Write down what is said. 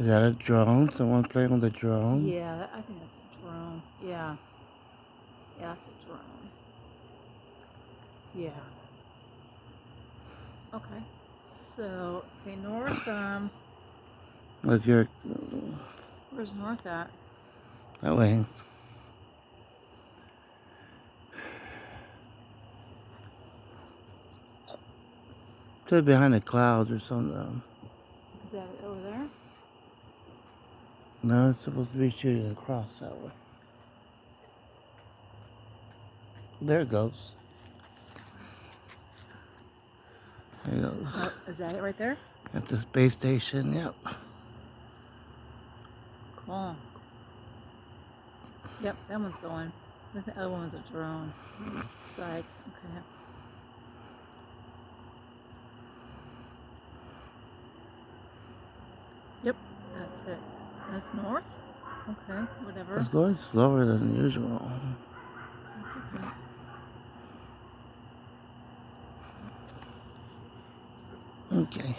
Is that a drone? Someone playing with a drone? Yeah, I think that's a drone. Yeah. Yeah, it's a drone. Yeah. Okay. So, okay, north, Look, you're where's north at? that way. To behind the clouds or something. Is that over there? No, it's supposed to be shooting across that way. There it goes. There it goes. Is that it right there? At the space station, yep. Cool. Yep, that one's going. The other one's a drone. Psych. Okay. Yep, that's it. That's north? Okay, whatever. It's going slower than usual. That's okay. Okay.